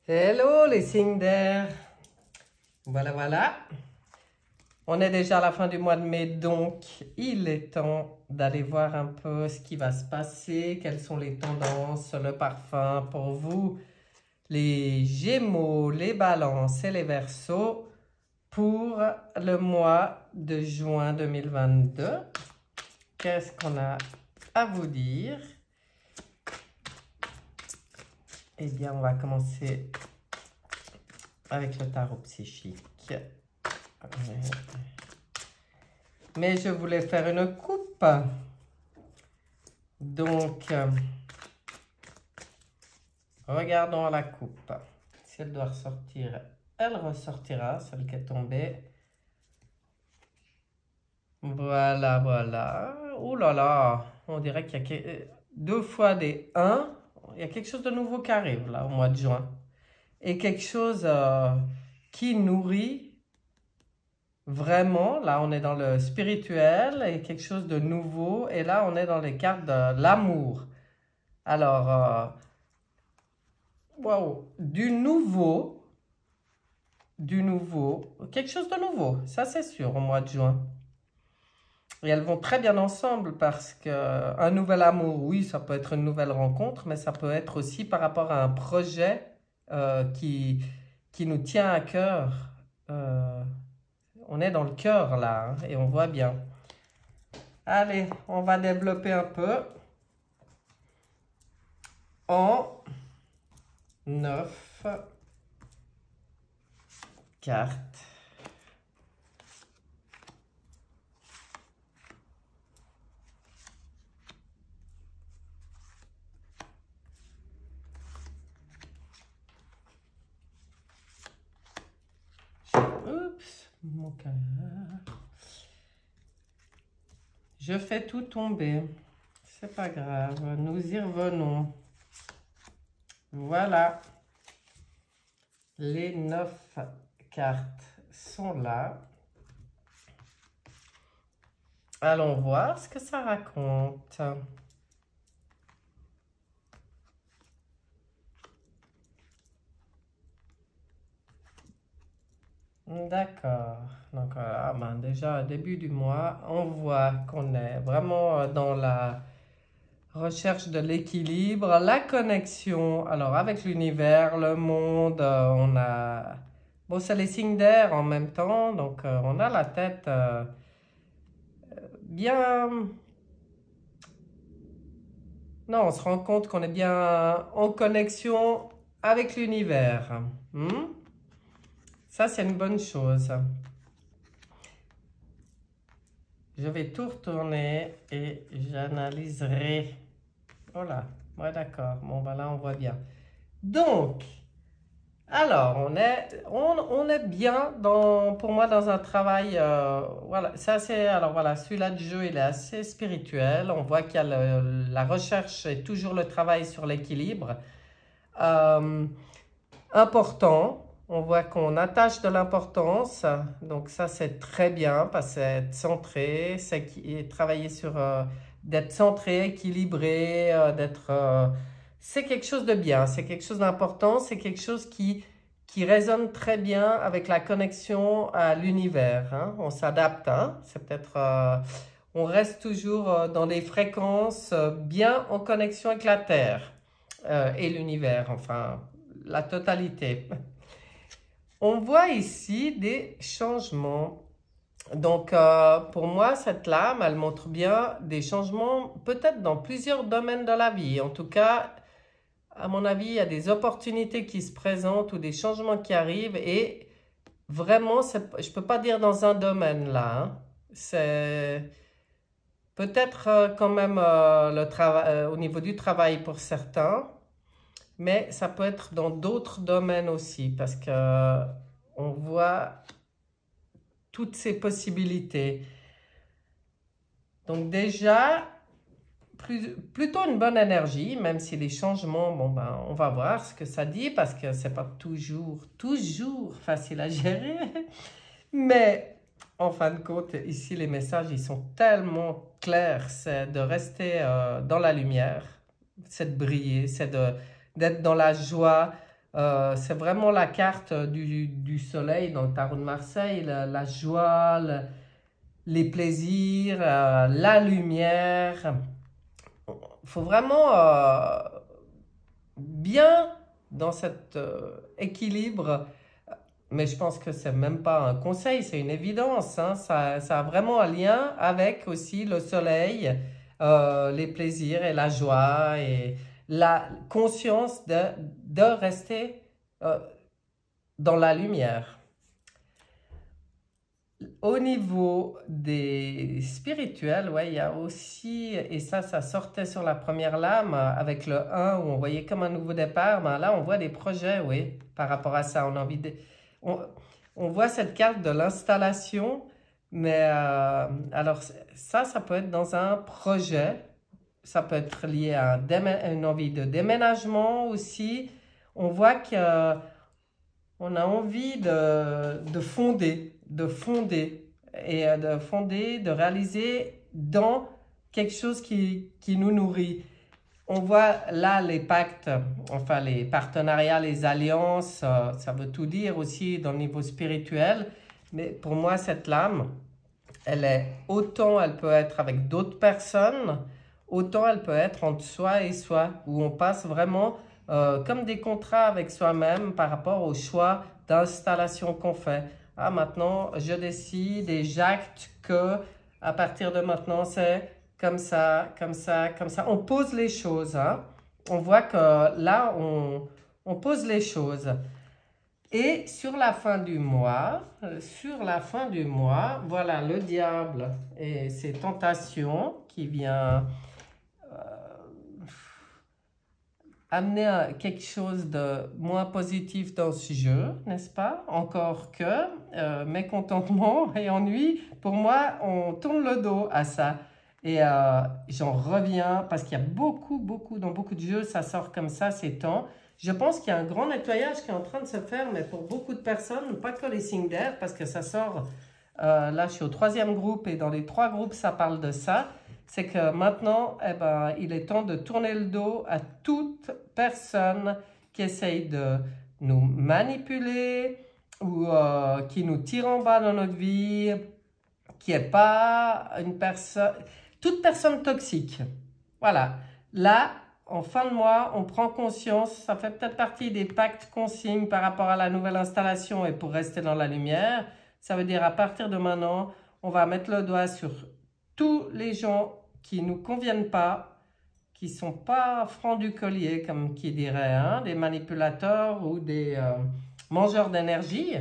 Hello les signes d'air. Voilà. On est déjà à la fin du mois de mai, donc il est temps d'aller voir un peu ce qui va se passer, quelles sont les tendances, le parfum pour vous, les Gémeaux, les Balances et les Verseaux pour le mois de juin 2022. Qu'est-ce qu'on a à vous dire? Eh bien, on va commencer avec le tarot psychique. Mais je voulais faire une coupe. Donc, regardons la coupe. Si elle doit ressortir, elle ressortira, celle qui est tombée. Voilà. Ouh là là, on dirait qu'il y a deux fois des 1. Il y a quelque chose de nouveau qui arrive là au mois de juin. Et quelque chose qui nourrit vraiment. Là, on est dans le spirituel et quelque chose de nouveau. Et là, on est dans les cartes de l'amour. Alors, wow, du nouveau, quelque chose de nouveau, ça c'est sûr au mois de juin. Et elles vont très bien ensemble parce qu'un nouvel amour, oui, ça peut être une nouvelle rencontre, mais ça peut être aussi par rapport à un projet qui nous tient à cœur. On est dans le cœur là, hein, et on voit bien. Allez, on va développer un peu en 9 cartes. Oups, mon cœur. Je fais tout tomber. C'est pas grave, nous y revenons. Voilà. Les 9 cartes sont là. Allons voir ce que ça raconte. D'accord. Donc, déjà, début du mois, on voit qu'on est vraiment dans la recherche de l'équilibre, la connexion, alors avec l'univers, le monde, on a... Bon, c'est les signes d'air en même temps, donc on a la tête bien... Non, on se rend compte qu'on est bien en connexion avec l'univers. Ça, c'est une bonne chose. Je vais tout retourner et j'analyserai. Voilà, ouais, d'accord. Bon, ben là, on voit bien. Donc, alors, on est bien, pour moi, dans un travail. Voilà, ça c'est. Alors voilà, celui-là de jeu, il est assez spirituel. On voit qu'il y a la recherche et toujours le travail sur l'équilibre. Important. On voit qu'on attache de l'importance, donc ça c'est très bien parce que être centré, c'est travailler sur d'être centré, équilibré, c'est quelque chose de bien, c'est quelque chose d'important, c'est quelque chose qui résonne très bien avec la connexion à l'univers. Hein. On s'adapte, hein. C'est peut-être, on reste toujours dans des fréquences bien en connexion avec la Terre et l'univers, enfin la totalité. On voit ici des changements. Donc, pour moi, cette lame, elle montre bien des changements peut-être dans plusieurs domaines de la vie. En tout cas, à mon avis, il y a des opportunités qui se présentent ou des changements qui arrivent. Et vraiment, je ne peux pas dire dans un domaine là. Hein. C'est peut-être quand même au niveau du travail pour certains. Mais ça peut être dans d'autres domaines aussi parce que on voit toutes ces possibilités. Donc déjà, plutôt une bonne énergie, même si les changements, bon ben, on va voir ce que ça dit parce que c'est pas toujours facile à gérer. Mais en fin de compte, ici les messages, ils sont tellement clairs, c'est de rester dans la lumière, c'est de briller, c'est d'être dans la joie, C'est vraiment la carte du soleil dans le tarot de Marseille, la joie, les plaisirs, la lumière. Il faut vraiment bien dans cet équilibre, mais je pense que c'est même pas un conseil, c'est une évidence, hein. Ça a vraiment un lien avec aussi le soleil, les plaisirs et la joie et la conscience de rester euh, dans la lumière. Au niveau des spirituels, ouais, il y a aussi, et ça sortait sur la première lame avec le 1 où on voyait comme un nouveau départ, ben là on voit des projets, oui, par rapport à ça. On, on voit cette carte de l'installation, mais alors ça peut être dans un projet, ça peut être lié à une envie de déménagement aussi. On voit que on a envie de fonder et de réaliser dans quelque chose qui nous nourrit. On voit là les pactes, enfin les partenariats, les alliances, ça veut tout dire aussi dans le niveau spirituel. Mais pour moi, cette lame, autant elle peut être avec d'autres personnes, autant elle peut être entre soi et soi, où on passe vraiment comme des contrats avec soi-même par rapport au choix d'installation qu'on fait. Ah, maintenant, je décide et j'acte que à partir de maintenant, c'est comme ça, comme ça, comme ça. On pose les choses, hein. On voit que là, on pose les choses. Et sur la fin du mois, voilà le diable et ses tentations qui vient amener quelque chose de moins positif dans ce jeu, n'est-ce pas? Encore que mécontentement et ennui, pour moi, on tourne le dos à ça. Et j'en reviens parce qu'il y a dans beaucoup de jeux, ça sort comme ça ces temps. Je pense qu'il y a un grand nettoyage qui est en train de se faire, mais pour beaucoup de personnes, pas que les signes d'air, parce que ça sort, là je suis au 3e groupe et dans les 3 groupes ça parle de ça. C'est que maintenant, eh ben, il est temps de tourner le dos à toute personne qui essaye de nous manipuler ou qui nous tire en bas dans notre vie, qui n'est pas une personne, toute personne toxique. Voilà. Là, en fin de mois, on prend conscience, ça fait peut-être partie des pactes consignes par rapport à la nouvelle installation et pour rester dans la lumière. Ça veut dire à partir de maintenant, on va mettre le doigt sur tous les gens qui ne nous conviennent pas, qui ne sont pas francs du collier, comme qui dirait, hein, des manipulateurs ou des mangeurs d'énergie.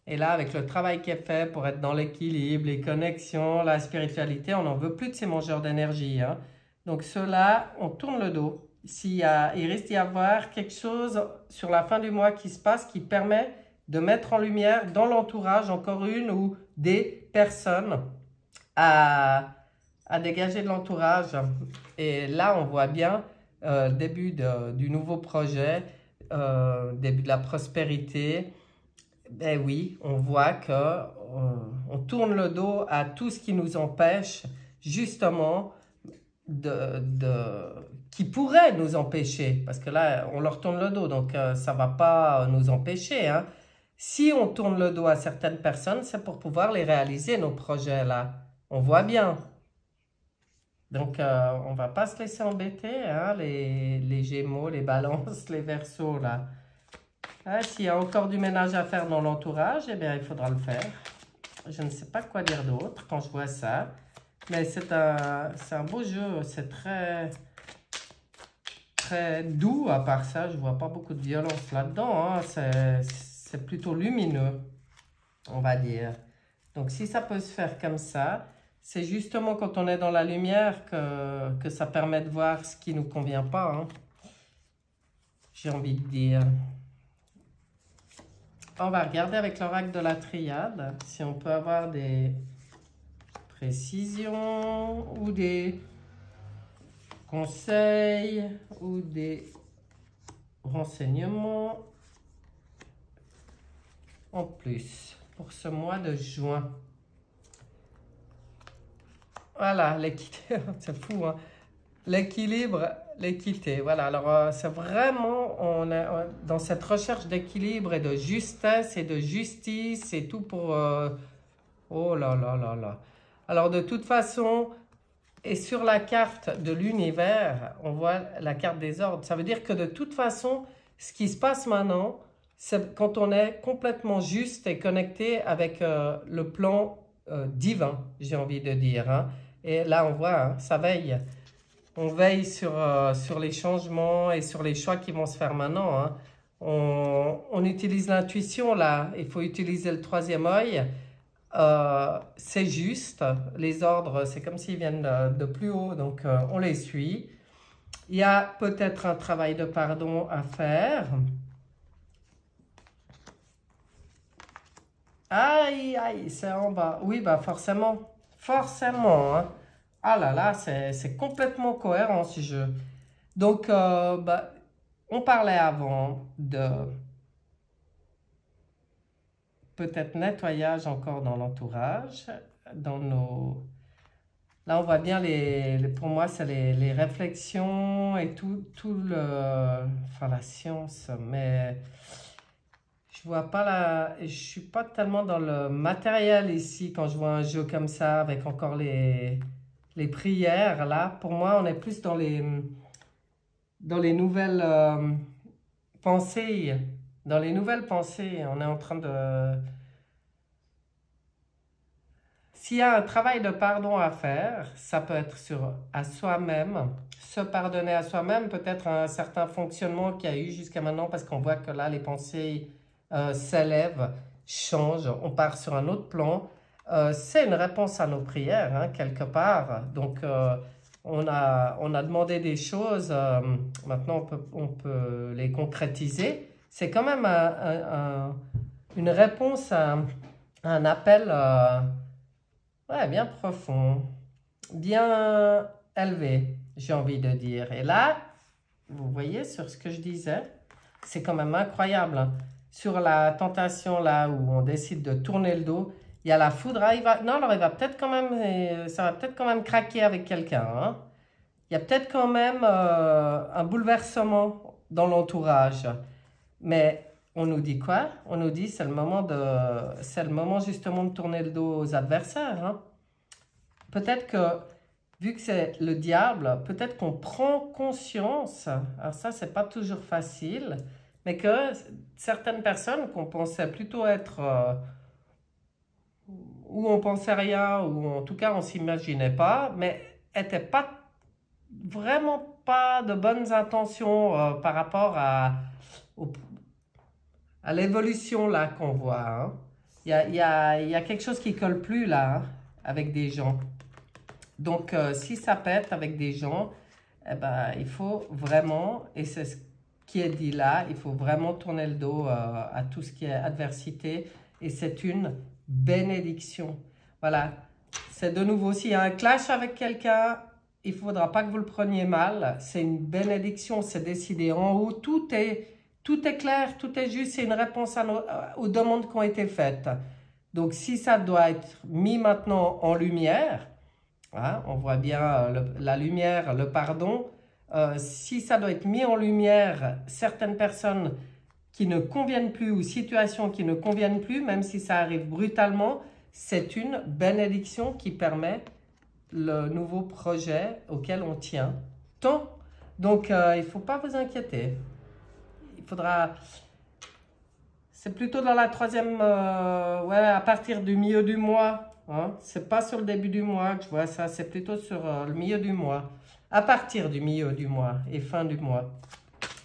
Et là, avec le travail qui est fait pour être dans l'équilibre, les connexions, la spiritualité, on n'en veut plus de ces mangeurs d'énergie, hein. Donc ceux-là, on tourne le dos. Il risque d'y avoir quelque chose sur la fin du mois qui se passe qui permet de mettre en lumière dans l'entourage encore une ou des personnes à dégager de l'entourage. Et là, on voit bien début du nouveau projet, début de la prospérité. Ben oui, on voit que on tourne le dos à tout ce qui nous empêche justement qui pourrait nous empêcher, parce que là, on leur tourne le dos, donc ça ne va pas nous empêcher, hein. Si on tourne le dos à certaines personnes, c'est pour pouvoir les réaliser, nos projets là. On voit bien. Donc, on ne va pas se laisser embêter, hein, les Gémeaux, les Balances, les Verseaux, là. Hein, s'il y a encore du ménage à faire dans l'entourage, eh bien, il faudra le faire. Je ne sais pas quoi dire d'autre quand je vois ça. Mais c'est un beau jeu, c'est très, très doux. À part ça, je ne vois pas beaucoup de violence là-dedans, hein. C'est plutôt lumineux, on va dire. Donc, si ça peut se faire comme ça, c'est justement quand on est dans la lumière que ça permet de voir ce qui ne nous convient pas, hein. J'ai envie de dire. On va regarder avec l'oracle de la triade si on peut avoir des précisions ou des conseils ou des renseignements en plus pour ce mois de juin. Voilà, l'équité, c'est fou, hein. l'équilibre, l'équité. Voilà, alors c'est vraiment, dans cette recherche d'équilibre et de justesse et de justice et tout pour... oh là là là là. Alors de toute façon, et sur la carte de l'univers, on voit la carte des ordres. Ça veut dire que de toute façon, ce qui se passe maintenant, c'est quand on est complètement juste et connecté avec le plan divin, j'ai envie de dire. Hein. Et là, on voit, hein, ça veille. On veille sur les changements et sur les choix qui vont se faire maintenant. Hein. On utilise l'intuition là. Il faut utiliser le troisième œil. C'est juste. Les ordres, c'est comme s'ils viennent de plus haut, donc on les suit. Il y a peut-être un travail de pardon à faire. Aïe, aïe, c'est en bas. Oui, bah forcément. Forcément. Hein. Ah là là, c'est complètement cohérent ce jeu. Donc, bah, on parlait avant de peut-être nettoyage encore dans l'entourage, dans nos... Là, on voit bien, pour moi, c'est les réflexions et tout le... Enfin, la science, mais je vois pas la... Je suis pas tellement dans le matériel ici quand je vois un jeu comme ça avec encore les prières. Là, pour moi, on est plus dans les nouvelles pensées. Dans les nouvelles pensées, on est en train de... S'il y a un travail de pardon à faire, ça peut être à soi-même, se pardonner à soi-même, peut-être un certain fonctionnement qu'il y a eu jusqu'à maintenant, parce qu'on voit que là, les pensées s'élèvent, changent, on part sur un autre plan. C'est une réponse à nos prières, hein, quelque part. Donc, on a demandé des choses, maintenant on peut les concrétiser. C'est quand même une réponse à un appel. Ouais, bien profond, bien élevé, j'ai envie de dire. Et là, vous voyez sur ce que je disais, c'est quand même incroyable. Hein. Sur la tentation, là où on décide de tourner le dos, il y a la foudre. Ah, non, alors il va peut-être quand même, ça va peut-être quand même craquer avec quelqu'un. Hein. Il y a peut-être quand même un bouleversement dans l'entourage. Mais on nous dit quoi? On nous dit c'est le moment justement de tourner le dos aux adversaires. Hein. Peut-être que, vu que c'est le diable, peut-être qu'on prend conscience, alors ça, c'est pas toujours facile, mais que certaines personnes qu'on pensait plutôt être, ou on pensait rien, ou en tout cas on s'imaginait pas, mais n'étaient pas, vraiment pas de bonnes intentions par rapport au- à l'évolution là qu'on voit. Hein. Il y a quelque chose qui colle plus là, hein, avec des gens. Donc, si ça pète avec des gens, eh ben, il faut vraiment, et c'est ce qui est dit là, il faut vraiment tourner le dos à tout ce qui est adversité. Et c'est une bénédiction. Voilà. C'est de nouveau, s'il y a un clash avec quelqu'un, il ne faudra pas que vous le preniez mal. C'est une bénédiction, c'est décidé en haut. Tout est clair, tout est juste. C'est une réponse aux demandes qui ont été faites. Donc, si ça doit être mis maintenant en lumière, hein, on voit bien la lumière, le pardon. Si ça doit être mis en lumière, certaines personnes qui ne conviennent plus ou situations qui ne conviennent plus, même si ça arrive brutalement, c'est une bénédiction qui permet le nouveau projet auquel on tient tant. Donc, il ne faut pas vous inquiéter. Il faudra... C'est plutôt dans la troisième, ouais, à partir du milieu du mois. Hein. C'est pas sur le début du mois que je vois ça, c'est plutôt sur le milieu du mois. À partir du milieu du mois et fin du mois.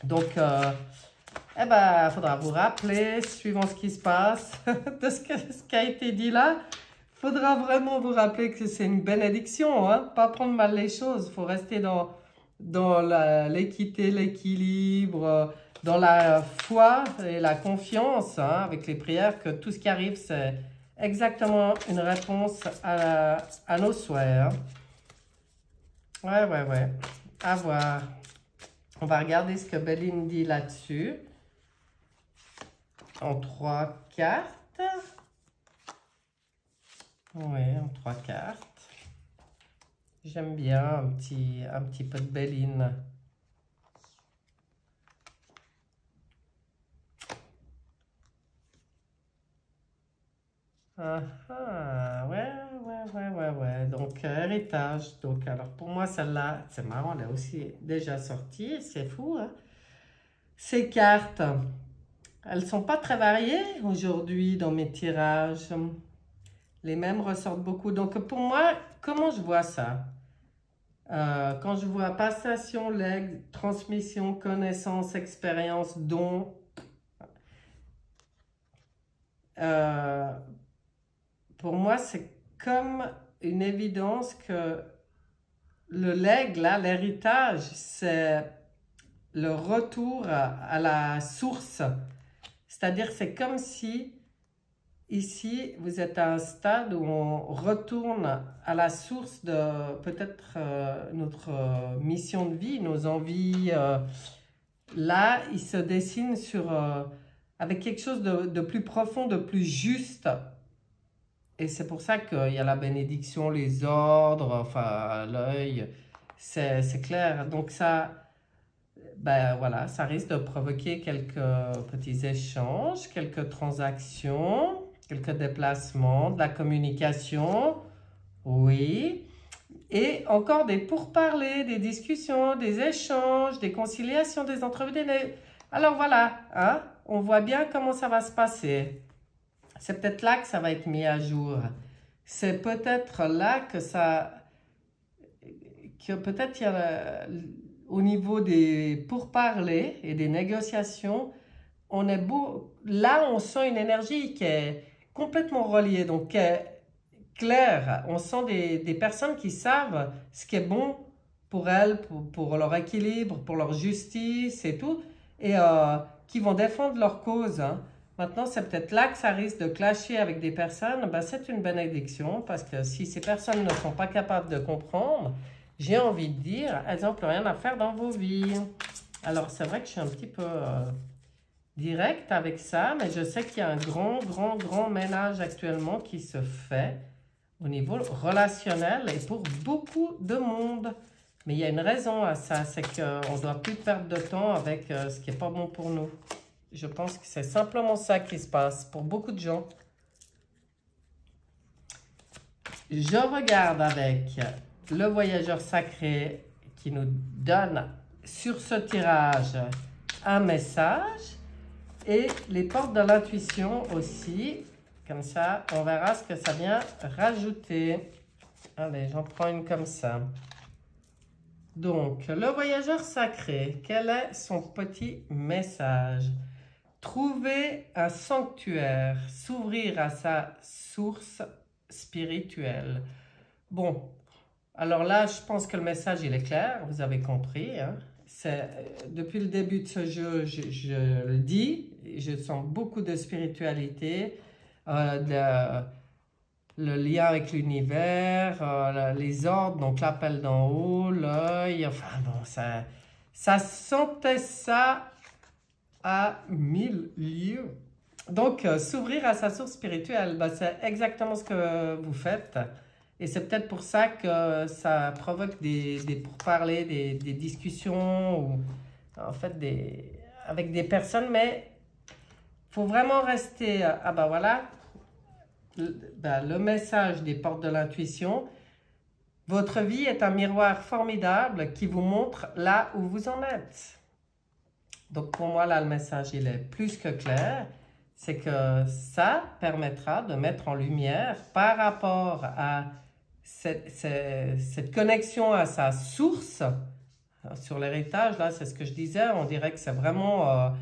Donc, eh ben, il faudra vous rappeler, suivant ce qui se passe, de ce qui a été dit là. Il faudra vraiment vous rappeler que c'est une bénédiction, hein. Pas prendre mal les choses. Il faut rester dans l'équité, l'équilibre, dans la foi et la confiance, hein, avec les prières, que tout ce qui arrive, c'est exactement une réponse à nos souhaits. Hein. Ouais. À voir. On va regarder ce que Béline dit là-dessus. En 3 cartes. Oui, en 3 cartes. J'aime bien un petit peu de Béline. Ah, ah, ouais. Donc, héritage. Donc, alors, pour moi, celle-là, c'est marrant, elle est aussi déjà sortie. C'est fou, hein? Ces cartes, elles sont pas très variées aujourd'hui dans mes tirages. Les mêmes ressortent beaucoup. Donc, pour moi, comment je vois ça? Quand je vois passation, legs, transmission, connaissance, expérience, don, euh, pour moi, c'est comme une évidence que le legs, là, l'héritage, c'est le retour à la source. C'est-à-dire, c'est comme si, ici, vous êtes à un stade où on retourne à la source de peut-être notre mission de vie, nos envies. Là, il se dessine avec quelque chose de plus profond, de plus juste. Et c'est pour ça qu'il y a la bénédiction, les ordres, enfin, l'œil, c'est clair. Donc ça, ben voilà, ça risque de provoquer quelques petits échanges, quelques transactions, quelques déplacements, de la communication, oui. Et encore des pourparlers, des discussions, des échanges, des conciliations, des entrevues. Alors voilà, hein, on voit bien comment ça va se passer. C'est peut-être là que ça va être mis à jour. C'est peut-être là que peut-être il y a au niveau des pourparlers et des négociations, là on sent une énergie qui est complètement reliée, donc qui est claire. On sent des personnes qui savent ce qui est bon pour elles, pour leur équilibre, pour leur justice et tout, et qui vont défendre leur cause, hein. Maintenant, c'est peut-être là que ça risque de clasher avec des personnes. Ben, c'est une bénédiction parce que si ces personnes ne sont pas capables de comprendre, j'ai envie de dire, elles n'ont plus rien à faire dans vos vies. Alors, c'est vrai que je suis un petit peu direct avec ça, mais je sais qu'il y a un grand ménage actuellement qui se fait au niveau relationnel et pour beaucoup de monde. Mais il y a une raison à ça, c'est qu'on ne doit plus perdre de temps avec ce qui n'est pas bon pour nous. Je pense que c'est simplement ça qui se passe pour beaucoup de gens. Je regarde avec le voyageur sacré qui nous donne sur ce tirage un message et les portes de l'intuition aussi. Comme ça, on verra ce que ça vient rajouter. Allez, j'en prends une comme ça. Donc, le voyageur sacré, quel est son petit message? Trouver un sanctuaire, s'ouvrir à sa source spirituelle. Bon, alors là, je pense que le message, il est clair, vous avez compris, hein. Depuis le début de ce jeu, je le dis, je sens beaucoup de spiritualité, le lien avec l'univers, les ordres, donc l'appel d'en haut, l'œil, enfin bon, ça sentait ça à 1000 lieues. Donc, s'ouvrir à sa source spirituelle, ben, c'est exactement ce que vous faites. Et c'est peut-être pour ça que ça provoque des pourparlers, des discussions, ou en fait avec des personnes, mais il faut vraiment rester, ah ben voilà, le message des portes de l'intuition. Votre vie est un miroir formidable qui vous montre là où vous en êtes. Donc pour moi, là, le message, il est plus que clair. C'est que ça permettra de mettre en lumière par rapport à cette connexion à sa source. Sur l'héritage, là, c'est ce que je disais, on dirait que c'est vraiment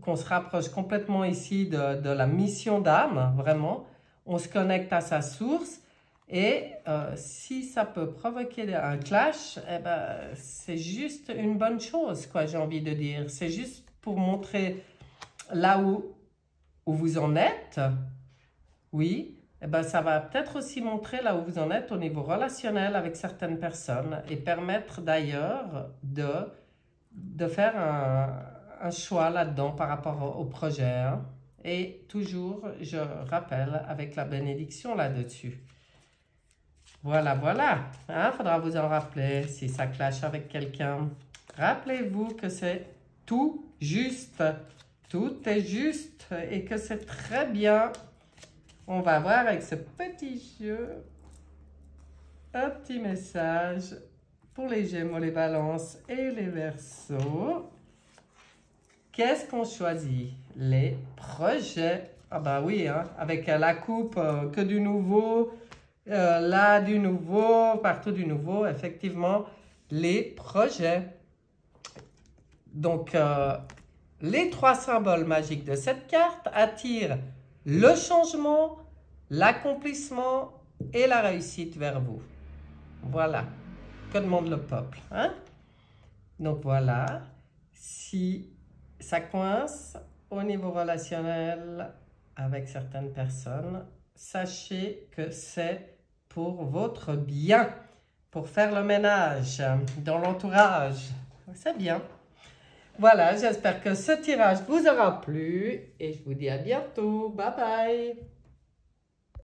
qu'on se rapproche complètement ici de la mission d'âme, vraiment. On se connecte à sa source et si ça peut provoquer un clash, eh ben, c'est juste une bonne chose, quoi, j'ai envie de dire. C'est juste pour montrer là où vous en êtes, oui, eh ben, ça va peut-être aussi montrer là où vous en êtes au niveau relationnel avec certaines personnes et permettre d'ailleurs de faire un choix là-dedans par rapport au projet, hein. Et toujours, je rappelle, avec la bénédiction là-dessus. Voilà, voilà. Faudra vous en rappeler si ça clash avec quelqu'un. Rappelez-vous que c'est tout juste. Tout est juste et que c'est très bien. On va voir avec ce petit jeu un petit message pour les Gémeaux, les Balances et les Verseaux. Qu'est-ce qu'on choisit? Les projets. Ah bah oui, avec la coupe, que du nouveau, là du nouveau, partout du nouveau, effectivement, les projets. Donc, les 3 symboles magiques de cette carte attirent le changement, l'accomplissement et la réussite vers vous. Voilà, que demande le peuple, hein? Donc voilà, si ça coince au niveau relationnel avec certaines personnes, sachez que c'est pour votre bien, pour faire le ménage dans l'entourage. C'est bien. Voilà, j'espère que ce tirage vous aura plu et je vous dis à bientôt. Bye bye.